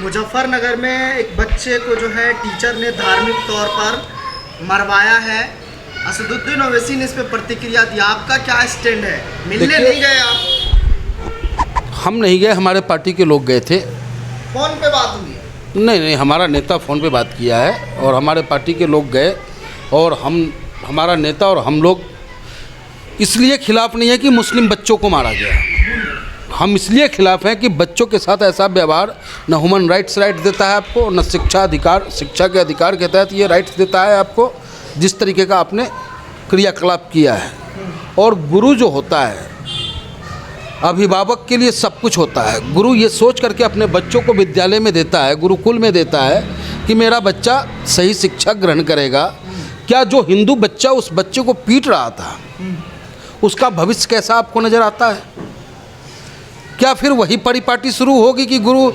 मुजफ्फरनगर में एक बच्चे को जो है टीचर ने धार्मिक तौर पर मरवाया है। असदुद्दीन ओवैसी ने इस पर प्रतिक्रिया दी, आपका क्या स्टैंड है? मिलने नहीं गए आप? हम नहीं गए, हमारे पार्टी के लोग गए थे। फोन पे बात हुई? नहीं, हमारा नेता फ़ोन पे बात किया है और हमारे पार्टी के लोग गए, और हमारा नेता और हम लोग इसलिए खिलाफ़ नहीं है कि मुस्लिम बच्चों को मारा गया। हम इसलिए खिलाफ़ हैं कि बच्चों के साथ ऐसा व्यवहार न ह्यूमन राइट्स देता है आपको, न शिक्षा के अधिकार के तहत ये राइट्स देता है आपको, जिस तरीके का आपने क्रियाकलाप किया है। और गुरु जो होता है, अभिभावक के लिए सब कुछ होता है। गुरु ये सोच करके अपने बच्चों को विद्यालय में देता है, गुरुकुल में देता है कि मेरा बच्चा सही शिक्षा ग्रहण करेगा। क्या जो हिंदू बच्चा उस बच्चे को पीट रहा था उसका भविष्य कैसा आपको नज़र आता है? क्या फिर वही परिपाटी शुरू होगी कि गुरु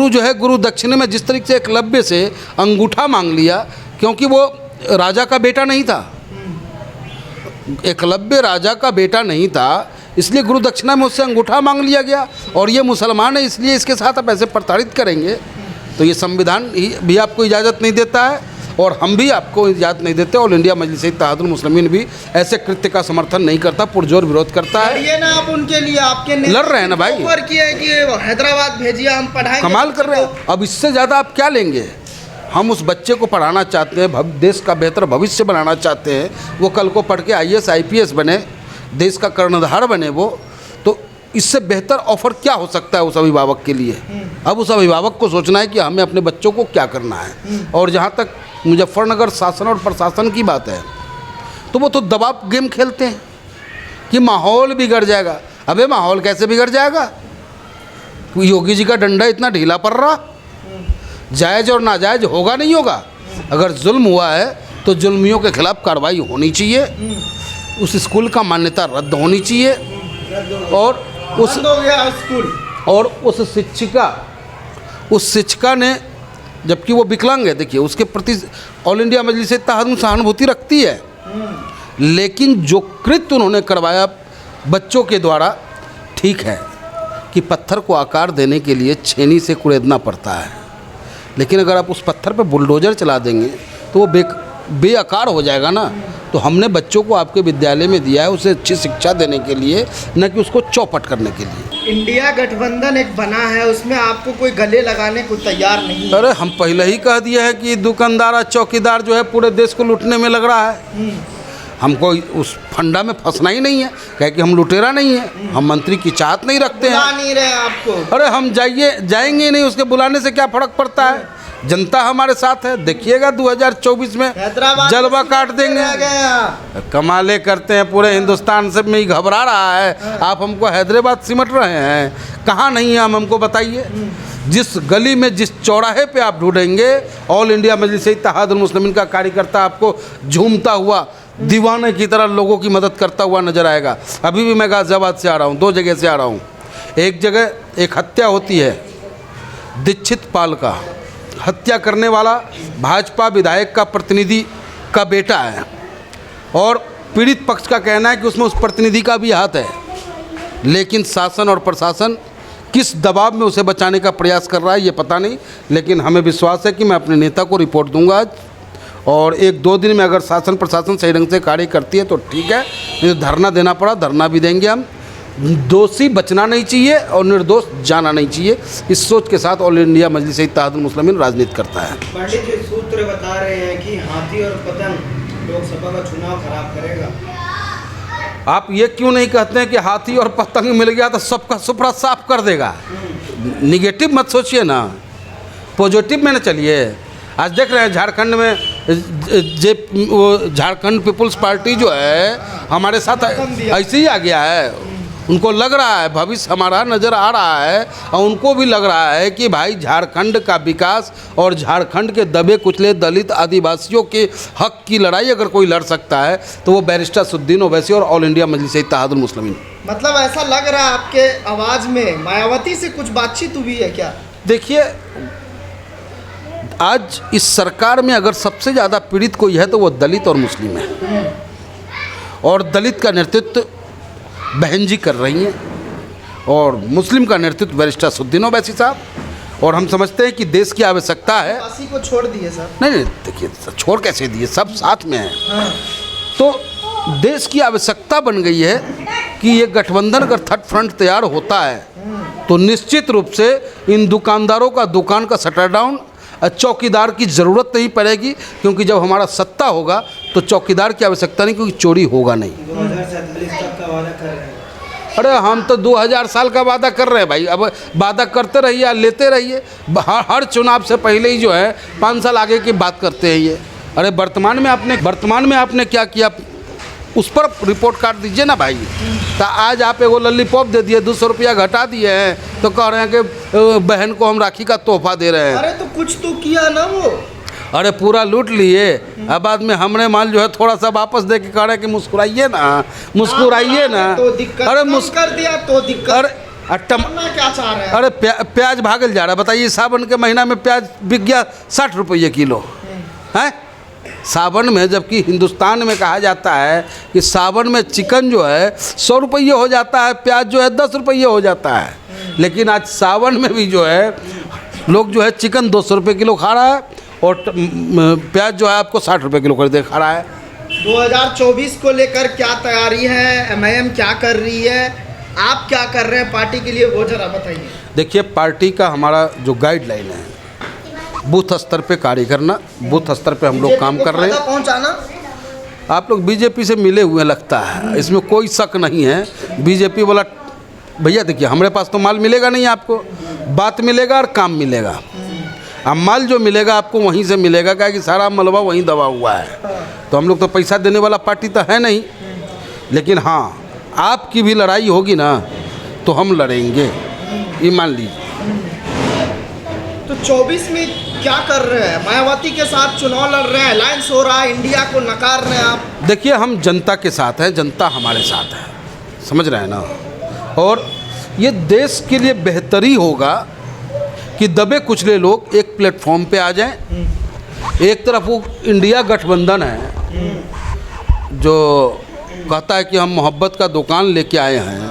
जो है, गुरु दक्षिण में जिस तरीके से एकलव्य से अंगूठा मांग लिया, क्योंकि वो राजा का बेटा नहीं था, एकलव्य राजा का बेटा नहीं था, इसलिए गुरु दक्षिणा में उससे अंगूठा मांग लिया गया, और ये मुसलमान है इसलिए इसके साथ आप ऐसे प्रताड़ित करेंगे तो ये संविधान भी आपको इजाज़त नहीं देता है और हम भी आपको इजाज़त नहीं देते। ऑल इंडिया मजलिस इत्तेहादुल मुस्लिमीन भी ऐसे कृत्य का समर्थन नहीं करता, पुरजोर विरोध करता है। ये ना आप उनके लिए आपके लड़ रहे हैं ना भाई, कि हैदराबाद भेजिए, हम पढ़ाएंगे। कमाल कर रहे हैं। अब इससे ज़्यादा आप क्या लेंगे? हम उस बच्चे को पढ़ाना चाहते हैं, देश का बेहतर भविष्य बनाना चाहते हैं, वो कल को पढ़ के IAS IPS बने, देश का कर्णधार बने वो। तो इससे बेहतर ऑफर क्या हो सकता है उस अभिभावक के लिए? अब उस अभिभावक को सोचना है कि हमें अपने बच्चों को क्या करना है। और जहाँ तक मुजफ्फरनगर शासन और प्रशासन की बात है तो वो तो दबाव गेम खेलते हैं कि माहौल बिगड़ जाएगा। अबे माहौल कैसे बिगड़ जाएगा? योगी जी का डंडा इतना ढीला पड़ रहा, जायज़ और नाजायज़ होगा नहीं होगा। अगर जुल्म हुआ है तो जुल्मियों के खिलाफ कार्रवाई होनी चाहिए, उस स्कूल का मान्यता रद्द होनी चाहिए, और उस शिक्षिका ने, जबकि वो विकलांग है, देखिए उसके प्रति ऑल इंडिया मजलिस इत्तेहादुल सहानुभूति रखती है, लेकिन जो कृत्य उन्होंने करवाया बच्चों के द्वारा, ठीक है कि पत्थर को आकार देने के लिए छेनी से कुरेदना पड़ता है, लेकिन अगर आप उस पत्थर पर बुलडोजर चला देंगे तो वो बेआकार हो जाएगा ना। तो हमने बच्चों को आपके विद्यालय में दिया है उसे अच्छी शिक्षा देने के लिए, न कि उसको चौपट करने के लिए। इंडिया गठबंधन एक बना है, उसमें आपको कोई गले लगाने को तैयार नहीं है? अरे हम पहले ही कह दिए हैं कि दुकानदार और चौकीदार जो है पूरे देश को लूटने में लग रहा है। हमको उस फंडा में फंसना ही नहीं है, कह कि हम लुटेरा नहीं है, हम मंत्री की चाहत नहीं रखते हैं। बुला नहीं रहे आपको? अरे हम जाएंगे नहीं, उसके बुलाने से क्या फ़र्क पड़ता है? जनता हमारे साथ है, देखिएगा 2024 में जलवा काट देंगे। कमाले करते हैं, पूरे हिंदुस्तान से में ही घबरा रहा है, आप हमको हैदराबाद सिमट रहे हैं। कहाँ नहीं है हम, हमको बताइए। जिस गली में, जिस चौराहे पे आप ढूंढेंगे, ऑल इंडिया मजलिस इत्तेहादुल मुस्लिमीन का कार्यकर्ता आपको झूमता हुआ, दीवाने की तरह लोगों की मदद करता हुआ नजर आएगा। अभी भी मैं गाज़ियाबाद से आ रहा हूँ, 2 जगह से आ रहा हूँ। एक जगह एक हत्या होती है, दीक्षित पाल का, हत्या करने वाला भाजपा विधायक का प्रतिनिधि का बेटा है, और पीड़ित पक्ष का कहना है कि उसमें उस प्रतिनिधि का भी हाथ है, लेकिन शासन और प्रशासन किस दबाव में उसे बचाने का प्रयास कर रहा है ये पता नहीं, लेकिन हमें विश्वास है कि मैं अपने नेता को रिपोर्ट दूंगा आज, और 1-2 दिन में अगर शासन प्रशासन सही ढंग से कार्य करती है तो ठीक है, नहीं तो धरना देना पड़ा धरना भी देंगे हम। दोषी बचना नहीं चाहिए और निर्दोष जाना नहीं चाहिए, इस सोच के साथ ऑल इंडिया मजलिस इत्तेहादुल मुस्लिमीन राजनीति करता है। पंडित जी सूत्र बता रहे हैं कि हाथी और पतंग लोकसभा का चुनाव खराब करेगा। आप ये क्यों नहीं कहते हैं कि हाथी और पतंग मिल गया तो सबका सुपड़ा साफ कर देगा? निगेटिव मत सोचिए ना, पॉजिटिव में ना चलिए। आज देख रहे हैं झारखंड में झारखंड पीपुल्स पार्टी जो है हमारे साथ ऐसे ही आ गया है। उनको लग रहा है भविष्य हमारा नज़र आ रहा है, और उनको भी लग रहा है कि भाई झारखंड का विकास और झारखंड के दबे कुचले दलित आदिवासियों के हक की लड़ाई अगर कोई लड़ सकता है तो वो बैरिस्टर असदुद्दीन ओवैसी और ऑल इंडिया मजलिस इत्तेहादुल मुस्लिमीन। मतलब ऐसा लग रहा है आपके आवाज़ में मायावती से कुछ बातचीत हुई है क्या? देखिए, आज इस सरकार में अगर सबसे ज़्यादा पीड़ित कोई है तो वो दलित और मुस्लिम है, और दलित का नेतृत्व बहन जी कर रही हैं और मुस्लिम का नेतृत्व बैरिस्टर असदुद्दीन ओवैसी साहब, और हम समझते हैं कि देश की आवश्यकता है। काशी को छोड़ दिए सर? नहीं, देखिए छोड़ कैसे दिए, सब साथ में हैं। हाँ। तो देश की आवश्यकता बन गई है कि ये गठबंधन अगर थर्ड फ्रंट तैयार होता है तो निश्चित रूप से इन दुकानदारों का दुकान का शटर डाउन, चौकीदार की ज़रूरत नहीं पड़ेगी, क्योंकि जब हमारा सत्ता होगा तो चौकीदार की आवश्यकता नहीं, क्योंकि चोरी होगा नहीं। 2047 तक का वादा कर रहे हैं। अरे हम तो 2000 साल का वादा कर रहे हैं भाई, अब वादा करते रहिए या लेते रहिए। हर चुनाव से पहले ही जो है 5 साल आगे की बात करते हैं ये। अरे वर्तमान में आपने क्या किया उस पर रिपोर्ट कार्ड दीजिए ना भाई। तो आज आप एगो लॉलीपॉप दे दिए, 200 रुपया घटा दिए हैं तो कह रहे हैं कि बहन को हम राखी का तोहफा दे रहे हैं। अरे तो कुछ तो किया ना वो। अरे पूरा लूट लिए, अब बाद में हमने माल जो है थोड़ा सा वापस दे के कह रहे हैं कि मुस्कुराइए ना, मुस्कुराइए ना। तो दिक्कत अरे कर दिया तो दिक्कत। अरे क्या चाह रहे हैं? अरे प्याज भागल जा रहा है। बताइए, सावन के महीना में प्याज बिक गया 60 रुपये किलो है सावन में, जबकि हिंदुस्तान में कहा जाता है कि सावन में चिकन जो है 100 रुपये हो जाता है, प्याज जो है 10 रुपये हो जाता है। लेकिन आज सावन में भी जो है लोग जो है चिकन 200 रुपये किलो खा रहा है और प्याज जो है आपको 60 रुपये किलो खरीदे खा रहा है। 2024 को लेकर क्या तैयारी है? एमआईएम क्या कर रही है? आप क्या कर रहे हैं पार्टी के लिए, वो जरा बताइए। देखिए, पार्टी का हमारा जो गाइडलाइन है बूथ स्तर पे कार्य करना, बूथ स्तर पे हम लोग काम कर रहे हैं। पहुंचाना। आप लोग बीजेपी से मिले हुए लगता है, इसमें कोई शक नहीं है। बीजेपी वाला भैया देखिए, हमारे पास तो माल मिलेगा नहीं आपको, बात मिलेगा और काम मिलेगा। अब माल जो मिलेगा आपको वहीं से मिलेगा, क्या कि सारा मलबा वहीं दबा हुआ है। तो हम लोग तो पैसा देने वाला पार्टी तो है नहीं, लेकिन हाँ आपकी भी लड़ाई होगी ना तो हम लड़ेंगे, ये मान लीजिए। तो 24 में क्या कर रहे हैं? मायावती के साथ चुनाव लड़ रहे हैं, अलायंस हो रहा है, इंडिया को नकार रहे हैं आप। देखिए, हम जनता के साथ हैं, जनता हमारे साथ है, समझ रहे हैं ना। और ये देश के लिए बेहतरी होगा कि दबे कुचले लोग एक प्लेटफॉर्म पे आ जाएं। एक तरफ वो इंडिया गठबंधन है जो कहता है कि हम मोहब्बत का दुकान लेके आए हैं,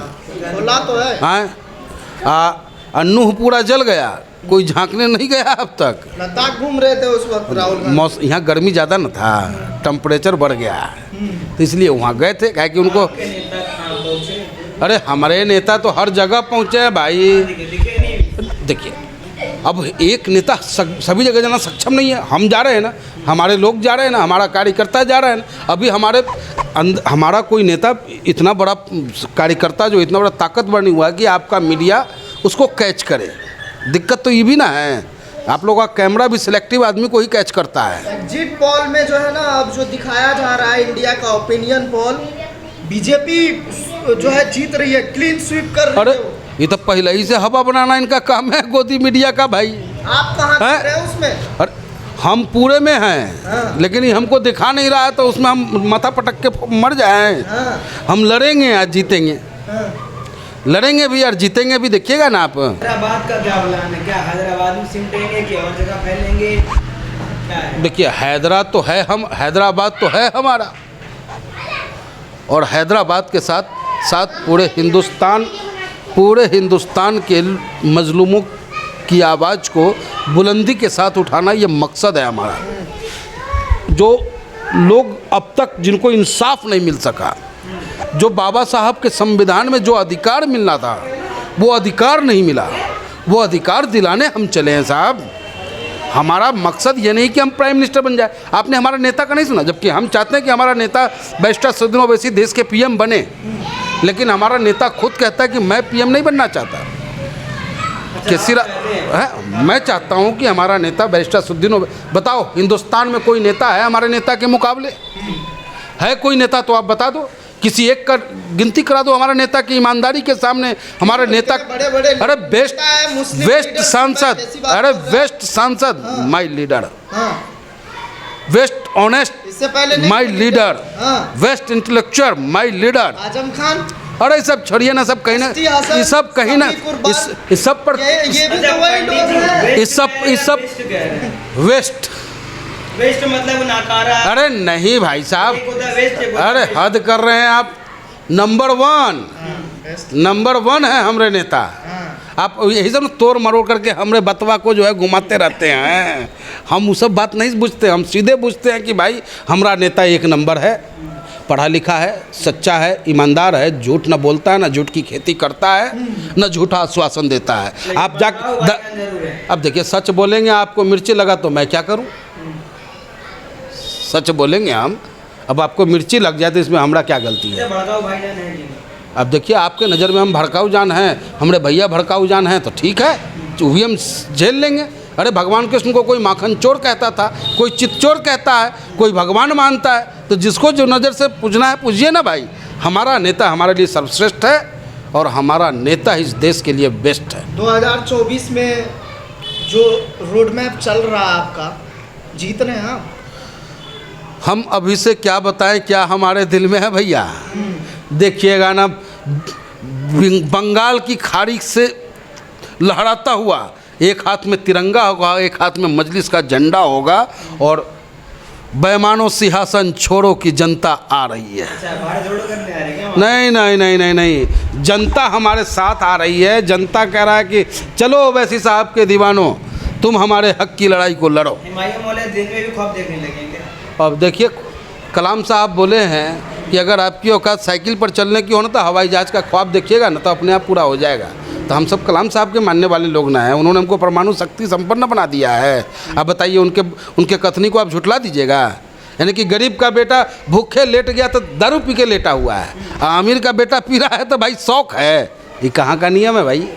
बोला तो है। हाँ, अन्नू पूरा जल गया, कोई झांकने नहीं गया अब तक। लद्दाख घूम रहे थे उस वक्त राहुल गांधी। यहाँ गर्मी ज़्यादा न था, टेम्परेचर बढ़ गया, तो इसलिए वहाँ गए थे, क्या कि उनको। अरे हमारे नेता तो हर जगह पहुँचे हैं भाई। देखिए, अब एक नेता सभी जगह जाना सक्षम नहीं है। हम जा रहे हैं ना, हमारे लोग जा रहे हैं ना, हमारा कार्यकर्ता जा रहे हैं ना। अभी हमारा कोई नेता इतना बड़ा कार्यकर्ता जो इतना बड़ा ताकतवर नहीं हुआ कि आपका मीडिया उसको कैच करे। दिक्कत तो ये भी ना है, आप लोगों का कैमरा भी सिलेक्टिव आदमी को ही कैच करता है। एग्जिट पोल में जो है ना, अब जो दिखाया जा रहा है इंडिया का ओपिनियन पोल, बीजेपी जो है जीत रही है, क्लीन स्वीप कर रही है। अरे ये तो पहले ही से हवा बनाना इनका काम है, गोदी मीडिया का भाई। आप कहाँ दिख रहे हैं उसमें? अरे हम पूरे में हैं। हाँ। लेकिन ये हमको दिखा नहीं रहा है तो उसमें हम माथा पटक के मर जाएं। हाँ। हम लड़ेंगे, आज जीतेंगे। हाँ। लड़ेंगे भी और जीतेंगे भी, देखिएगा ना आप। हैदराबाद का क्या प्लान है? क्या हैदराबाद में सिमटेंगे कि और जगह फैलेंगे? क्या है? देखिए, हैदराबाद तो है हमारा, और हैदराबाद के साथ साथ पूरे हिंदुस्तान पूरे हिंदुस्तान के मजलूमों की आवाज़ को बुलंदी के साथ उठाना ये मकसद है हमारा। जो लोग अब तक जिनको इंसाफ नहीं मिल सका, जो बाबा साहब के संविधान में जो अधिकार मिलना था वो अधिकार नहीं मिला, वो अधिकार दिलाने हम चले हैं साहब। हमारा मकसद ये नहीं कि हम प्राइम मिनिस्टर बन जाए। आपने हमारा नेता का नहीं सुना, जबकि हम चाहते हैं कि हमारा नेता बैरिस्टर असदुद्दीन ओवैसी देश के पीएम बने, लेकिन हमारा नेता खुद कहता है कि मैं पीएम नहीं बनना चाहता। मैं चाहता हूं कि हमारा नेता बैरिस्टर असदुद्दीन ओवैसी, बताओ हिंदुस्तान में कोई नेता है हमारे नेता के मुकाबले? है कोई नेता तो आप बता दो, किसी एक का गिनती करा दो हमारा नेता की ईमानदारी के सामने। हमारे नेता अरे बेस्ट सांसद, अरे बेस्ट सांसद my leader, best honest my leader, best intellectual my leader Azam Khan. अरे सब छोड़िए ना, सब कहीं ना, ये सब कहीं ना, इस सब पर इस सब वेस्ट मतलब नाकारा। अरे नहीं भाई साहब, अरे हद कर रहे हैं आप। नंबर वन है हमारे नेता। आप यही सब तोड़ मरोड़ करके हमरे बतवा को जो है घुमाते रहते हैं। हम वो सब बात नहीं पूछते, हम सीधे पूछते हैं कि भाई हमारा नेता एक नंबर है, पढ़ा लिखा है, सच्चा है, ईमानदार है, झूठ न बोलता है, न झूठ की खेती करता है, न झूठा आश्वासन देता है। आप जा अब देखिए, सच बोलेंगे आपको मिर्ची लगा तो मैं क्या करूं? सच बोलेंगे हम, अब आपको मिर्ची लग जाए तो इसमें हमारा क्या गलती है? अब देखिए, आपके नज़र में हम भड़काऊ जान हैं, हमारे भैया भड़काऊ जान हैं, तो ठीक है, वो भी हम झेल लेंगे। अरे भगवान कृष्ण को कोई माखन चोर कहता था, कोई चित चोर कहता है, कोई भगवान मानता है, तो जिसको जो नज़र से पूजना है पूजिए ना भाई। हमारा नेता हमारे लिए सर्वश्रेष्ठ है और हमारा नेता इस देश के लिए बेस्ट है। 2024 में जो रोड मैप चल रहा है आपका, जीत रहे हैं हम अभी से क्या बताएं, क्या हमारे दिल में है भैया। देखिएगा ना, बंगाल की खाड़ी से लहराता हुआ एक हाथ में तिरंगा होगा, एक हाथ में मजलिस का झंडा होगा, और बेमानो सिंहासन छोड़ो की जनता आ रही है। नहीं नहीं नहीं नहीं नहीं, जनता हमारे साथ आ रही है। जनता कह रहा है कि चलो ओवैसी साहब के दीवानों, तुम हमारे हक की लड़ाई को लड़ो। अब देखिए, कलाम साहब बोले हैं कि अगर आपकी औकात साइकिल पर चलने की हो ना तो हवाई जहाज़ का ख्वाब देखिएगा ना, तो अपने आप पूरा हो जाएगा। तो हम सब कलाम साहब के मानने वाले लोग ना हैं, उन्होंने हमको परमाणु शक्ति संपन्न बना दिया है। अब बताइए, उनके कथनी को आप झुठला दीजिएगा? यानी कि गरीब का बेटा भूखे लेट गया तो दारू पी के लेटा हुआ है, अमीर का बेटा पी रहा है तो भाई शौक है। ये कहाँ का नियम है भाई?